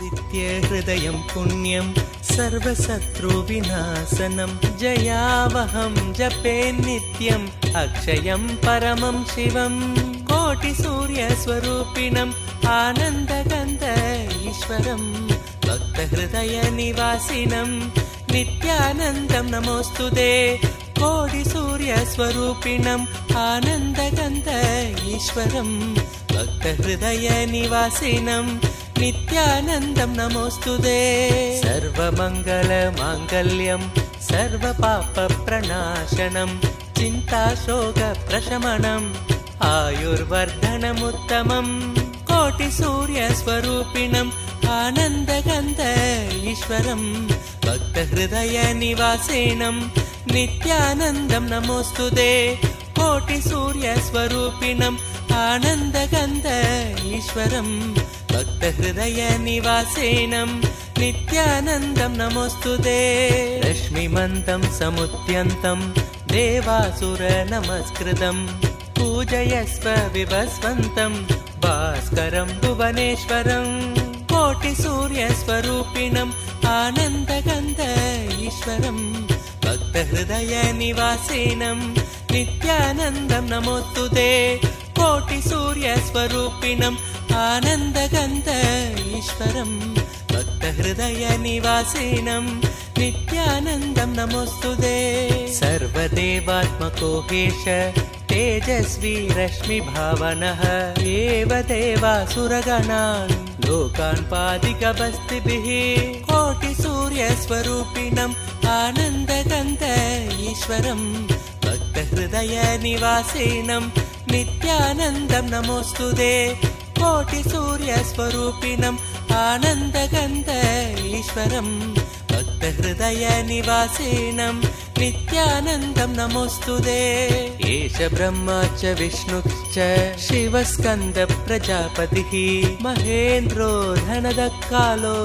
हृदयं पुण्यं सर्वशत्रुविनाशनं जयावहं जपे नित्यम् अक्षयं परमं शिवं कोटिसूर्यस्वरूपिणम् आनन्दगन्ध ईश्वरं भक्तहृदयनिवासिनं नित्यानन्दं नमोऽस्तुते कोटिसूर्यस्वरूपिणम् आनन्दगन्ध ईश्वरं भक्तहृदयनिवासिनं नित्यानन्दं नमोऽस्तुते सर्वमङ्गलमाङ्गल्यं सर्वपापप्रणाशनं चिन्ताशोकप्रशमनम् आयुर्वर्धनमुत्तमम् कोटिसूर्यस्वरूपिणम् आनन्दगन्ध ईश्वरं भक्तहृदयनिवासिनं नित्यानन्दं नमोऽस्तुते कोटिसूर्यस्वरूपिणम् आनन्दगन्ध ईश्वरं भक्तहृदयनिवासिनं नित्यानन्दं नमोऽस्तुते रश्मिमन्तं समुद्यन्तं देवासुरनमस्कृतं पूजयस्व विभस्वन्तं भास्करं भुवनेश्वरं कोटिसूर्यस्वरूपिणम् आनन्दगन्ध ईश्वरं भक्तहृदयनिवासिनं नित्यानन्दं नमोऽस्तुते कोटिसूर्यस्वरूपिणम् आनन्दगन्ध ईश्वरं भक्तहृदयनिवासिनं नित्यानन्दं नमोऽस्तुते सर्वदेवात्मको हेश तेजस्वी रश्मिभावनः एव देवासुरगणान् लोकान् पादिकबस्तिभिः कोटिसूर्यस्वरूपिणम् आनन्दगन्ध ईश्वरं भक्तहृदयनिवासिनं नित्यानन्दं नमोऽस्तुते कोटिसूर्यस्वरूपिणम् आनन्दगन्ध ईश्वरं भक्तहृदयनिवासिनं नित्यानन्दं नमोऽस्तुते एष ब्रह्मा च विष्णुश्च शिवस्कन्द प्रजापतिः महेन्द्रो धनदकालो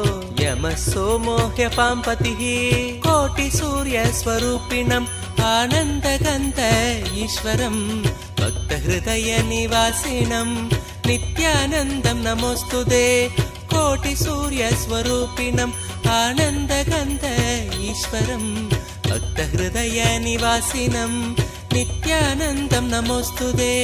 यमः सोमो ह्यपाम्पतिः कोटिसूर्यस्वरूपिणम् आनन्दगन्ध ईश्वरं भक्तहृदयनिवासिनं नित्यानन्दं नमोऽस्तुते कोटिसूर्यस्वरूपिणम् आनन्दगन्ध ईश्वरं भक्तहृदयनिवासिनं नित्यानन्दं नमोऽस्तुते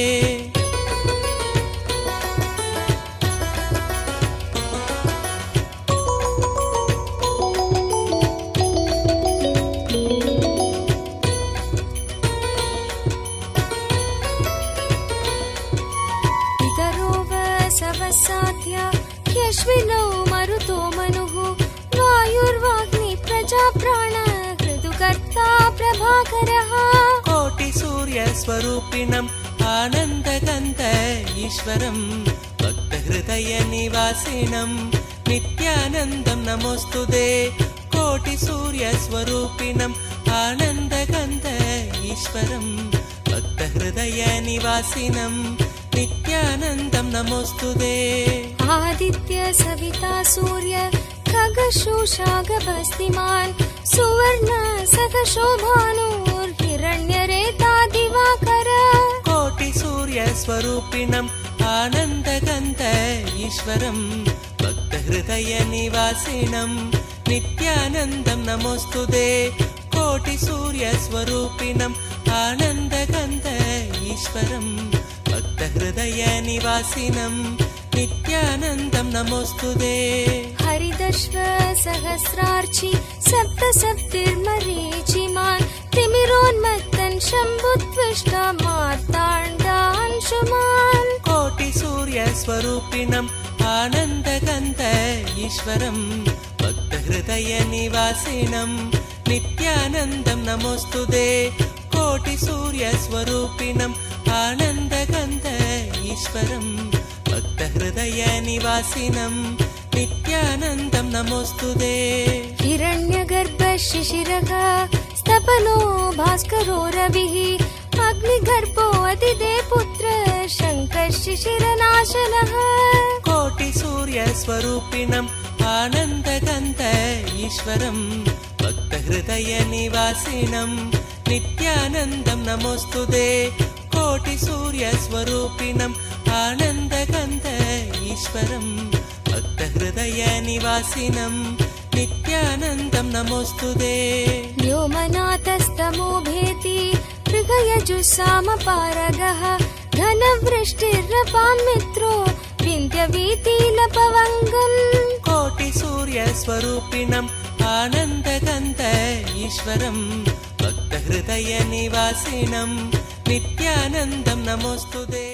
सवसाध्य ह्यश्विनो मरुतो मनुः वायुर्वाग्नि प्रजाप्राण ऋतुकर्ता प्रभाकरः कोटिसूर्यस्वरूपिणम् आनन्दगन्ध ईश्वरं भक्तहृदयनिवासिनं नित्यानन्दं नमोऽस्तुते कोटिसूर्यस्वरूपिणम् आनन्दगन्ध ईश्वरं भक्तहृदयनिवासिनं नित्यानन्दं नमोऽस्तुते आदित्य सविता सूर्य खगशोषागभस्तिमान् सुवर्ण सखशोभानुर्हिरण्यरेता दिवाकर कोटिसूर्यस्वरूपिणम् आनन्दगन्ध ईश्वरं भक्तहृदयनिवासिनं नित्यानन्दं नमोऽस्तुते कोटिसूर्यस्वरूपिणम् आनन्दगन्ध ईश्वरं भक्तहृदयनिवासिनं नित्यानन्दं नमोऽस्तुते हरिदश्व सहस्रार्चि सप्तसप्तिर्मरीचिमान् तिमिरोन्मत्तन् शम्भुत्विष्टा मार्ताण्डांशुमान् कोटिसूर्यस्वरूपिणम् आनन्दगन्ध ईश्वरं भक्तहृदयनिवासिनं नित्यानन्दं नमोऽस्तुते कोटिसूर्यस्वरूपिणम् आनन्दगन्ध ईश्वरं भक्तहृदयनिवासिनं नित्यानन्दं नमोऽस्तुते हिरण्यगर्भ शिशिरः स्तपनो भास्करो रविः अग्निगर्भो अदिते पुत्र शङ्कर शिशिरनाशनः कोटिसूर्यस्वरूपिणम् आनन्दगन्ध ईश्वरं भक्तहृदयनिवासिनं नित्यानन्दं नमोऽस्तुते कोटिसूर्यस्वरूपिणम् आनन्दगन्ध ईश्वरं भक्तहृदयनिवासिनं नित्यानन्दं नमोऽस्तुते व्योमनाथस्तमो भेति मृगयजुस्सामपारगः घनवृष्टिरपां मित्रो विन्ध्यवीतिलपवङ्गम् कोटिसूर्यस्वरूपिणम् आनन्दगन्त ईश्वरं भक्तहृदयनिवासिनं नित्यानन्दं नमोऽस्तुते।